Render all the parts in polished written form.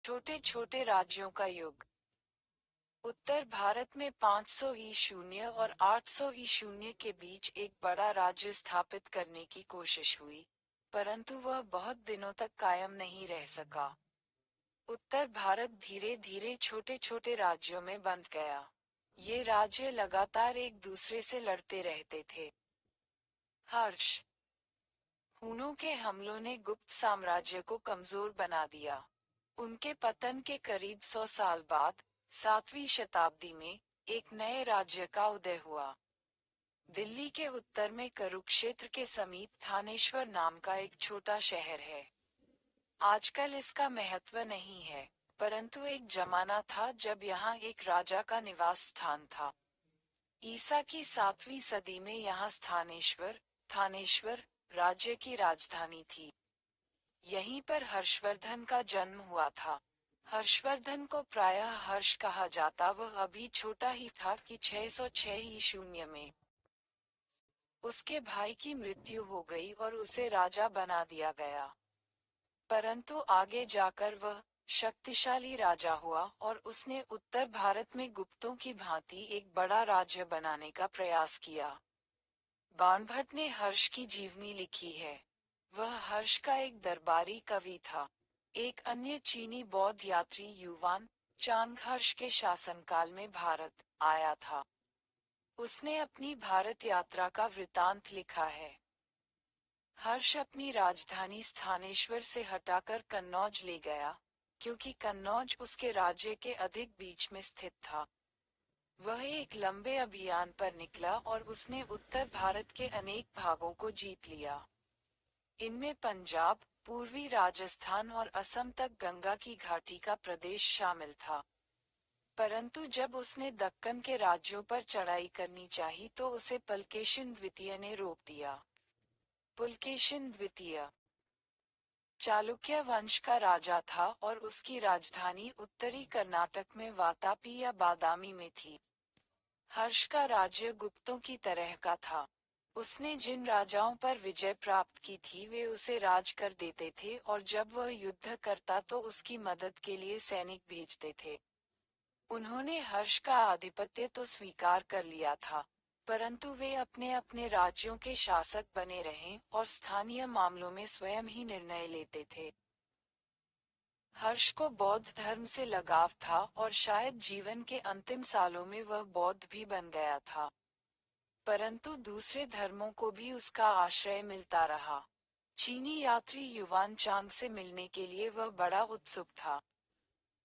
छोटे छोटे राज्यों का युग। उत्तर भारत में 500 ई शून्य और 800 ई शून्य के बीच एक बड़ा राज्य स्थापित करने की कोशिश हुई, परंतु वह बहुत दिनों तक कायम नहीं रह सका। उत्तर भारत धीरे धीरे छोटे छोटे राज्यों में बंट गया। ये राज्य लगातार एक दूसरे से लड़ते रहते थे। हर्ष। हुनों के हमलों ने गुप्त साम्राज्य को कमजोर बना दिया। उनके पतन के करीब 100 साल बाद 7वीं शताब्दी में एक नए राज्य का उदय हुआ। दिल्ली के उत्तर में कुरुक्षेत्र के समीप थानेश्वर नाम का एक छोटा शहर है। आजकल इसका महत्व नहीं है, परंतु एक जमाना था जब यहाँ एक राजा का निवास स्थान था। ईसा की 7वीं सदी में यहाँ थानेश्वर राज्य की राजधानी थी। यहीं पर हर्षवर्धन का जन्म हुआ था। हर्षवर्धन को प्रायः हर्ष कहा जाता, वह अभी छोटा ही था कि 606 ई शून्य में उसके भाई की मृत्यु हो गई और उसे राजा बना दिया गया। परंतु आगे जाकर वह शक्तिशाली राजा हुआ और उसने उत्तर भारत में गुप्तों की भांति एक बड़ा राज्य बनाने का प्रयास किया। बाणभट्ट ने हर्ष की जीवनी लिखी है। वह हर्ष का एक दरबारी कवि था। एक अन्य चीनी बौद्ध यात्री युवान चांग हर्ष के शासनकाल में भारत आया था। उसने अपनी भारत यात्रा का वृतांत लिखा है। हर्ष अपनी राजधानी स्थानेश्वर से हटाकर कन्नौज ले गया, क्योंकि कन्नौज उसके राज्य के अधिक बीच में स्थित था। वह एक लंबे अभियान पर निकला और उसने उत्तर भारत के अनेक भागों को जीत लिया। इनमें पंजाब, पूर्वी राजस्थान और असम तक गंगा की घाटी का प्रदेश शामिल था। परंतु जब उसने दक्कन के राज्यों पर चढ़ाई करनी चाही तो उसे पुलकेशिन द्वितीय ने रोक दिया। पुलकेशिन द्वितीय चालुक्य वंश का राजा था और उसकी राजधानी उत्तरी कर्नाटक में वातापी या बादामी में थी। हर्ष का राज्य गुप्तों की तरह का था। उसने जिन राजाओं पर विजय प्राप्त की थी वे उसे राज कर देते थे और जब वह युद्ध करता तो उसकी मदद के लिए सैनिक भेजते थे। उन्होंने हर्ष का आधिपत्य तो स्वीकार कर लिया था, परंतु वे अपने अपने राज्यों के शासक बने रहे और स्थानीय मामलों में स्वयं ही निर्णय लेते थे। हर्ष को बौद्ध धर्म से लगाव था और शायद जीवन के अंतिम सालों में वह बौद्ध भी बन गया था। परंतु दूसरे धर्मों को भी उसका आश्रय मिलता रहा। चीनी यात्री युवान चांग से मिलने के लिए वह बड़ा उत्सुक था।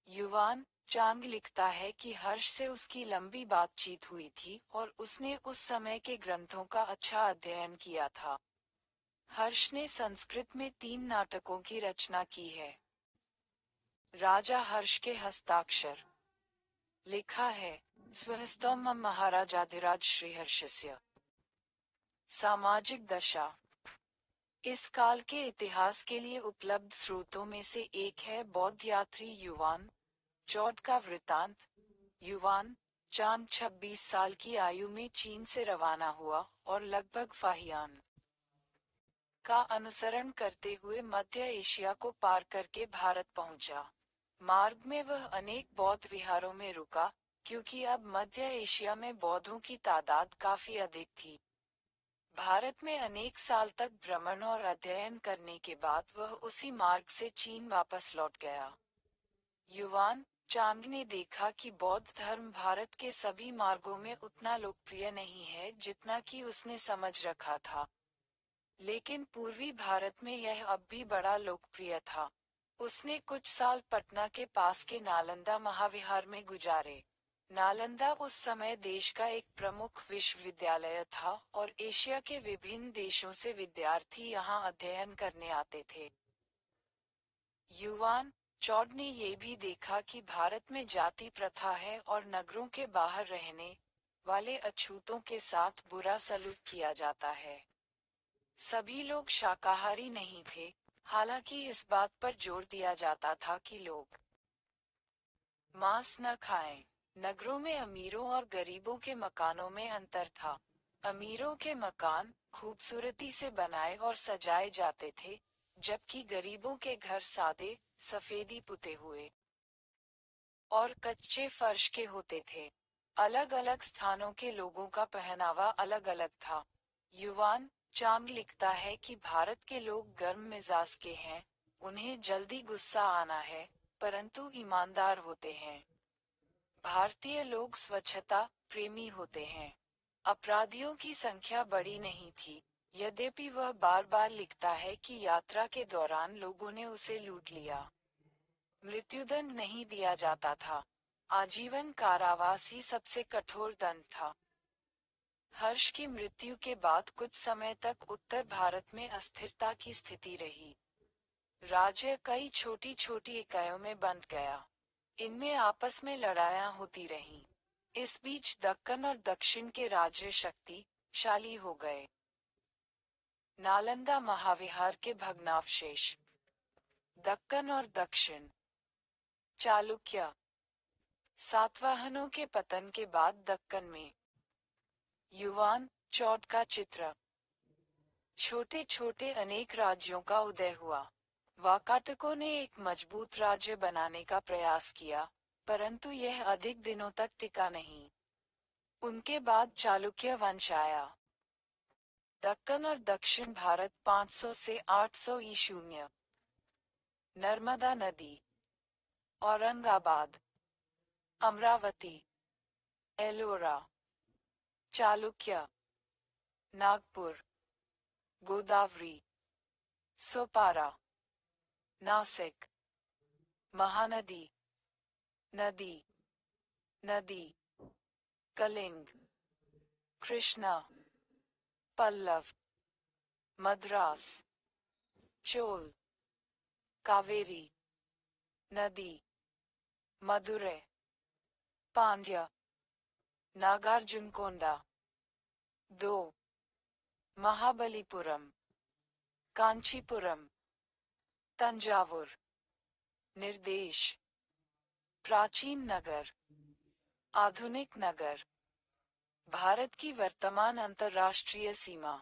युवान चांग लिखता है कि हर्ष से उसकी लंबी बातचीत हुई थी और उसने उस समय के ग्रंथों का अच्छा अध्ययन किया था। हर्ष ने संस्कृत में 3 नाटकों की रचना की है। राजा हर्ष के हस्ताक्षर लिखा है स्वहस्तोम महाराजाधिराज श्रीहर्षस्य। सामाजिक दशा इस काल के इतिहास के लिए उपलब्ध स्रोतों में से एक है बौद्ध यात्री युवान चौड का वृतांत। युवान चांग 26 साल की आयु में चीन से रवाना हुआ और लगभग फाहियान का अनुसरण करते हुए मध्य एशिया को पार करके भारत पहुंचा। मार्ग में वह अनेक बौद्ध विहारों में रुका, क्योंकि अब मध्य एशिया में बौद्धों की तादाद काफी अधिक थी। भारत में अनेक साल तक भ्रमण और अध्ययन करने के बाद वह उसी मार्ग से चीन वापस लौट गया। युवान चांग ने देखा कि बौद्ध धर्म भारत के सभी मार्गों में उतना लोकप्रिय नहीं है जितना कि उसने समझ रखा था, लेकिन पूर्वी भारत में यह अब भी बड़ा लोकप्रिय था। उसने कुछ साल पटना के पास के नालंदा महाविहार में गुजारे। नालंदा उस समय देश का एक प्रमुख विश्वविद्यालय था और एशिया के विभिन्न देशों से विद्यार्थी यहाँ अध्ययन करने आते थे। युवान चौड ने ये भी देखा कि भारत में जाति प्रथा है और नगरों के बाहर रहने वाले अछूतों के साथ बुरा सलूक किया जाता है। सभी लोग शाकाहारी नहीं थे, हालांकि इस बात पर जोर दिया जाता था कि लोग मांस न खाएं। नगरों में अमीरों और गरीबों के मकानों में अंतर था। अमीरों के मकान खूबसूरती से बनाए और सजाए जाते थे, जबकि गरीबों के घर सादे, सफेदी पुते हुए और कच्चे फर्श के होते थे। अलग अलग स्थानों के लोगों का पहनावा अलग अलग था। युवान चांग लिखता है कि भारत के लोग गर्म मिजाज के हैं, उन्हें जल्दी गुस्सा आना है, परंतु ईमानदार होते हैं। भारतीय लोग स्वच्छता प्रेमी होते हैं। अपराधियों की संख्या बड़ी नहीं थी, यद्यपि वह बार बार लिखता है कि यात्रा के दौरान लोगों ने उसे लूट लिया। मृत्युदंड नहीं दिया जाता था। आजीवन कारावास ही सबसे कठोर दंड था। हर्ष की मृत्यु के बाद कुछ समय तक उत्तर भारत में अस्थिरता की स्थिति रही। राज्य कई छोटी छोटी इकाइयों में बंट गया। इनमें आपस में लड़ाइयां होती रहीं। इस बीच दक्कन और दक्षिण के राज्य शक्तिशाली हो गए। नालंदा महाविहार के भग्नावशेष। दक्कन और दक्षिण। चालुक्य। सातवाहनों के पतन के बाद दक्कन में युवान चौथ का चित्र। छोटे छोटे अनेक राज्यों का उदय हुआ। वाकाटकों ने एक मजबूत राज्य बनाने का प्रयास किया, परंतु यह अधिक दिनों तक टिका नहीं। उनके बाद चालुक्य वंश आया। दक्कन और दक्षिण भारत 500 से 800 ई शून्य। नर्मदा नदी। औरंगाबाद। अमरावती। एलोरा। चालुक्य। नागपुर। गोदावरी। सोपारा। नासिक। महानदी। नदी। नदी। कलिंग। कृष्णा। पल्लव। मद्रास। चोल। कावेरी। नदी। मदुरै। पांड्य। नागार्जुनकोंडा। 2 महाबलीपुरम। कांचीपुरम। तंजावुर। निर्देश। प्राचीन नगर। आधुनिक नगर। भारत की वर्तमान अंतर्राष्ट्रीय सीमा।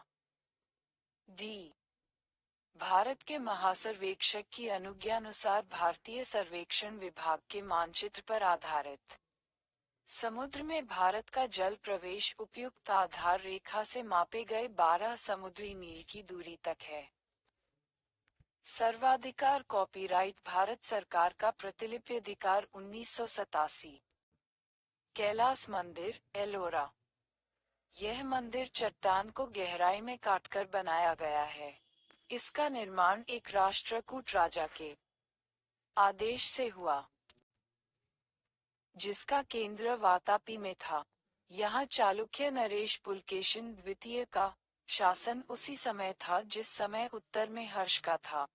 डी। भारत के महासर्वेक्षक की अनुज्ञानुसार भारतीय सर्वेक्षण विभाग के मानचित्र पर आधारित। समुद्र में भारत का जल प्रवेश उपयुक्त आधार रेखा से मापे गए 12 समुद्री मील की दूरी तक है। सर्वाधिकार कॉपीराइट भारत सरकार का प्रतिलिपि अधिकार 1987। कैलास मंदिर एलोरा। यह मंदिर चट्टान को गहराई में काटकर बनाया गया है। इसका निर्माण एक राष्ट्रकूट राजा के आदेश से हुआ, जिसका केंद्र वातापी में था। यहाँ चालुक्य नरेश पुलकेशिन द्वितीय का शासन उसी समय था जिस समय उत्तर में हर्ष का था।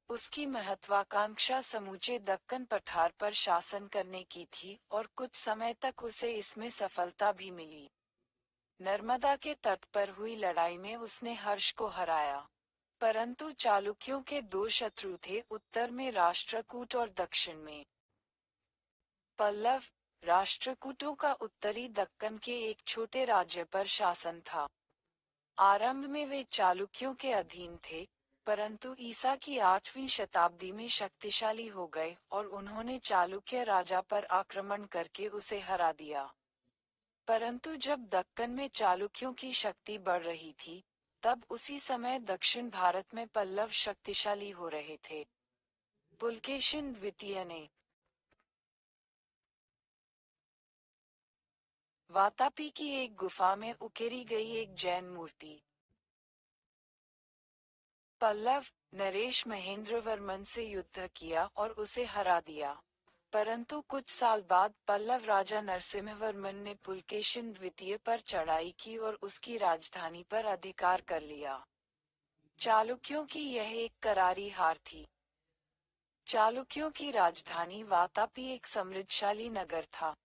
उसकी महत्वाकांक्षा समूचे दक्कन पठार पर शासन करने की थी और कुछ समय तक उसे इसमें सफलता भी मिली। नर्मदा के तट पर हुई लड़ाई में उसने हर्ष को हराया, परंतु चालुक्यों के 2 शत्रु थे, उत्तर में राष्ट्रकूट और दक्षिण में पल्लव। राष्ट्रकूटों का उत्तरी दक्कन के एक छोटे राज्य पर शासन था। आरंभ में वे चालुक्यों के अधीन थे, परंतु ईसा की 8वीं शताब्दी में शक्तिशाली हो गए और उन्होंने चालुक्य राजा पर आक्रमण करके उसे हरा दिया। परंतु जब दक्कन में चालुक्यों की शक्ति बढ़ रही थी, तब उसी समय दक्षिण भारत में पल्लव शक्तिशाली हो रहे थे। पुलकेशिन द्वितीय ने वातापी की एक गुफा में उकेरी गई एक जैन मूर्ति। पल्लव नरेश महेंद्रवर्मन से युद्ध किया और उसे हरा दिया, परंतु कुछ साल बाद पल्लव राजा नरसिंहवर्मन ने पुलकेशिन द्वितीय पर चढ़ाई की और उसकी राजधानी पर अधिकार कर लिया। चालुक्यों की यह एक करारी हार थी। चालुक्यों की राजधानी वातापी एक समृद्धशाली नगर था।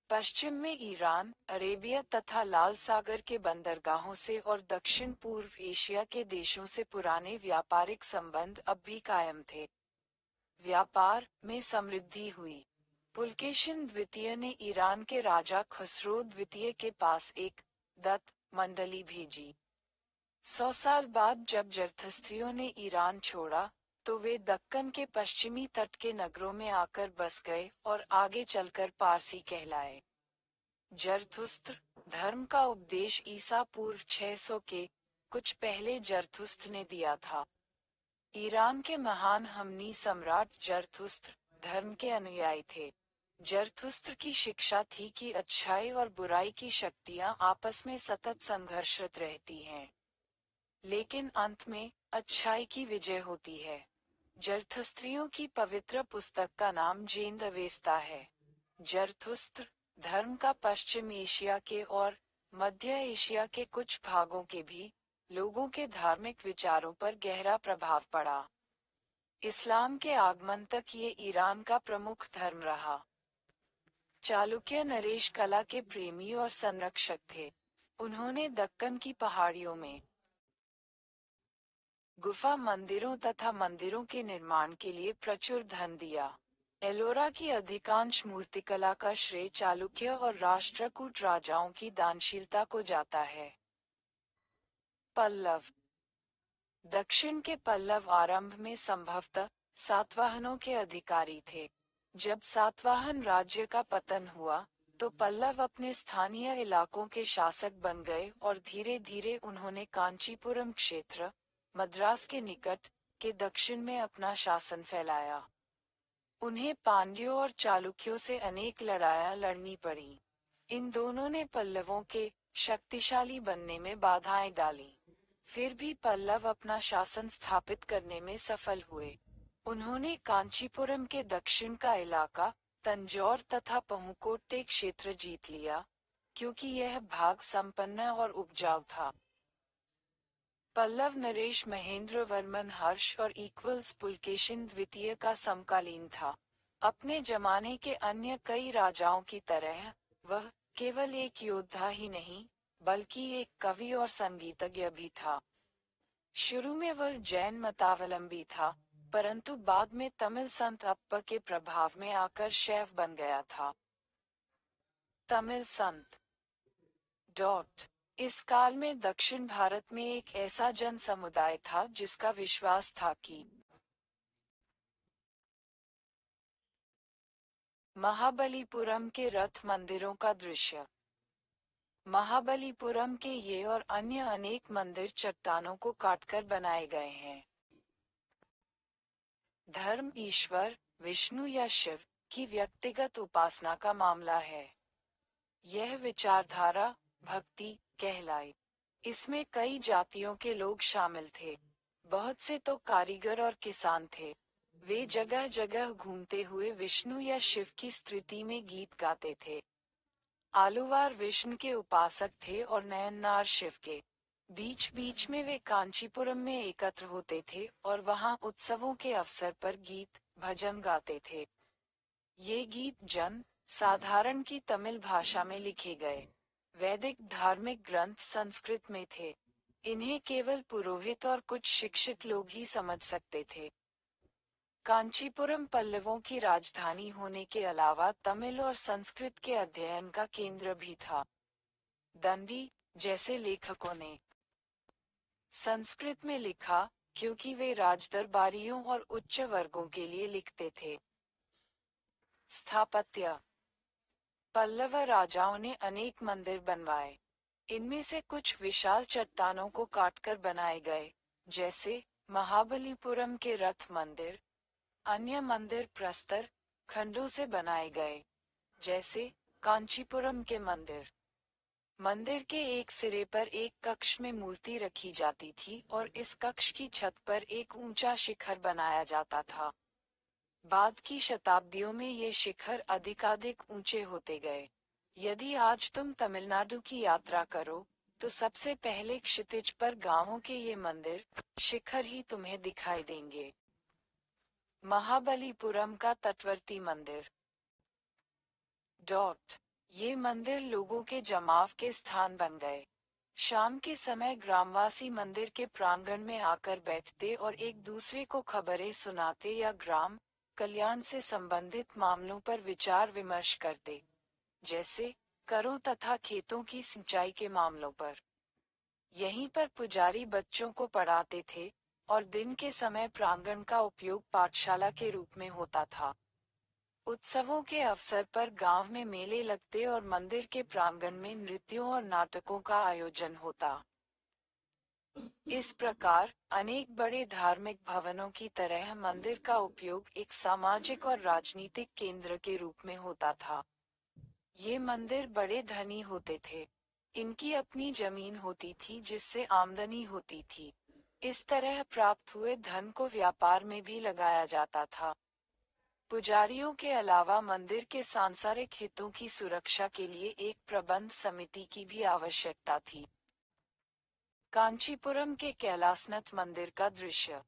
पश्चिम में ईरान, अरेबिया तथा लाल सागर के बंदरगाहों से और दक्षिण पूर्व एशिया के देशों से पुराने व्यापारिक संबंध अब भी कायम थे। व्यापार में समृद्धि हुई। पुलकेशिन द्वितीय ने ईरान के राजा खसरो द्वितीय के पास एक दत्त मंडली भेजी। 100 साल बाद जब जरथस्त्रियों ने ईरान छोड़ा, तो वे दक्कन के पश्चिमी तट के नगरों में आकर बस गए और आगे चलकर पारसी कहलाए। जरथुस्त्र धर्म का उपदेश ईसा पूर्व 600 के कुछ पहले जरथुस्त्र ने दिया था। ईरान के महान हमनी सम्राट जरथुस्त्र धर्म के अनुयायी थे। जरथुस्त्र की शिक्षा थी कि अच्छाई और बुराई की शक्तियां आपस में सतत संघर्षरत रहती हैं, लेकिन अंत में अच्छाई की विजय होती है। जरथुस्त्रियों की पवित्र पुस्तक का नाम जेंद अवेस्ता है। जरथुस्त्र धर्म का पश्चिम एशिया के और मध्य एशिया के कुछ भागों के भी लोगों के धार्मिक विचारों पर गहरा प्रभाव पड़ा। इस्लाम के आगमन तक ये ईरान का प्रमुख धर्म रहा। चालुक्य नरेश कला के प्रेमी और संरक्षक थे। उन्होंने दक्कन की पहाड़ियों में गुफा मंदिरों तथा मंदिरों के निर्माण के लिए प्रचुर धन दिया। एलोरा की अधिकांश मूर्तिकला का श्रेय चालुक्य और राष्ट्रकूट राजाओं की दानशीलता को जाता है। पल्लव दक्षिण के पल्लव आरंभ में संभवतः सातवाहनों के अधिकारी थे। जब सातवाहन राज्य का पतन हुआ तो पल्लव अपने स्थानीय इलाकों के शासक बन गए और धीरे धीरे उन्होंने कांचीपुरम क्षेत्र, मद्रास के निकट के दक्षिण में अपना शासन फैलाया। उन्हें पांड्यों और चालुक्यों से अनेक लड़ाइयां लड़नी पड़ी। इन दोनों ने पल्लवों के शक्तिशाली बनने में बाधाएं डाली। फिर भी पल्लव अपना शासन स्थापित करने में सफल हुए। उन्होंने कांचीपुरम के दक्षिण का इलाका, तंजौर तथा पहुकोट्टे क्षेत्र जीत लिया, क्योंकि यह भाग संपन्न और उपजाऊ था। पल्लव नरेश महेंद्र वर्मन हर्ष और इक्वल्स पुलकेशिन द्वितीय का समकालीन था। अपने जमाने के अन्य कई राजाओं की तरह वह केवल एक योद्धा ही नहीं, बल्कि एक कवि और संगीतज्ञ भी था। शुरू में वह जैन मतावलंबी था, परंतु बाद में तमिल संत अप्पा के प्रभाव में आकर शैव बन गया था। तमिल संत इस काल में दक्षिण भारत में एक ऐसा जन समुदाय था जिसका विश्वास था कि महाबलीपुरम के रथ मंदिरों का दृश्य। महाबलीपुरम के ये और अन्य अनेक मंदिर चट्टानों को काटकर बनाए गए हैं। धर्म ईश्वर, विष्णु या शिव की व्यक्तिगत उपासना का मामला है। यह विचारधारा भक्ति कहलाई। इसमें कई जातियों के लोग शामिल थे। बहुत से तो कारीगर और किसान थे। वे जगह जगह घूमते हुए विष्णु या शिव की स्तुति में गीत गाते थे। आलूवार विष्णु के उपासक थे और नयननार शिव के। बीच बीच में वे कांचीपुरम में एकत्र होते थे और वहां उत्सवों के अवसर पर गीत भजन गाते थे। ये गीत जन साधारण की तमिल भाषा में लिखे गए। वैदिक धार्मिक ग्रंथ संस्कृत में थे। इन्हें केवल पुरोहित और कुछ शिक्षित लोग ही समझ सकते थे। कांचीपुरम पल्लवों की राजधानी होने के अलावा तमिल और संस्कृत के अध्ययन का केंद्र भी था। दंडी जैसे लेखकों ने संस्कृत में लिखा, क्योंकि वे राजदरबारियों और उच्च वर्गों के लिए लिखते थे। स्थापत्य पल्लव राजाओं ने अनेक मंदिर बनवाए। इनमें से कुछ विशाल चट्टानों को काटकर बनाए गए, जैसे महाबलीपुरम के रथ मंदिर। अन्य मंदिर प्रस्तर खंडों से बनाए गए, जैसे कांचीपुरम के मंदिर। मंदिर के एक सिरे पर एक कक्ष में मूर्ति रखी जाती थी और इस कक्ष की छत पर एक ऊंचा शिखर बनाया जाता था। बाद की शताब्दियों में ये शिखर अधिकाधिक ऊंचे होते गए। यदि आज तुम तमिलनाडु की यात्रा करो, तो सबसे पहले क्षितिज पर गांवों के ये मंदिर शिखर ही तुम्हें दिखाई देंगे। महाबलीपुरम का तटवर्ती मंदिर। ये मंदिर लोगों के जमाव के स्थान बन गए। शाम के समय ग्रामवासी मंदिर के प्रांगण में आकर बैठते और एक दूसरे को खबरें सुनाते या ग्राम कल्याण से संबंधित मामलों पर विचार विमर्श करते, जैसे करों तथा खेतों की सिंचाई के मामलों पर। यहीं पर पुजारी बच्चों को पढ़ाते थे, और दिन के समय प्रांगण का उपयोग पाठशाला के रूप में होता था। उत्सवों के अवसर पर गांव में मेले लगते और मंदिर के प्रांगण में नृत्यों और नाटकों का आयोजन होता। इस प्रकार अनेक बड़े धार्मिक भवनों की तरह मंदिर का उपयोग एक सामाजिक और राजनीतिक केंद्र के रूप में होता था। ये मंदिर बड़े धनी होते थे। इनकी अपनी जमीन होती थी जिससे आमदनी होती थी। इस तरह प्राप्त हुए धन को व्यापार में भी लगाया जाता था। पुजारियों के अलावा मंदिर के सांसारिक हितों की सुरक्षा के लिए एक प्रबंध समिति की भी आवश्यकता थी। कांचीपुरम के कैलासनाथ मंदिर का दृश्य।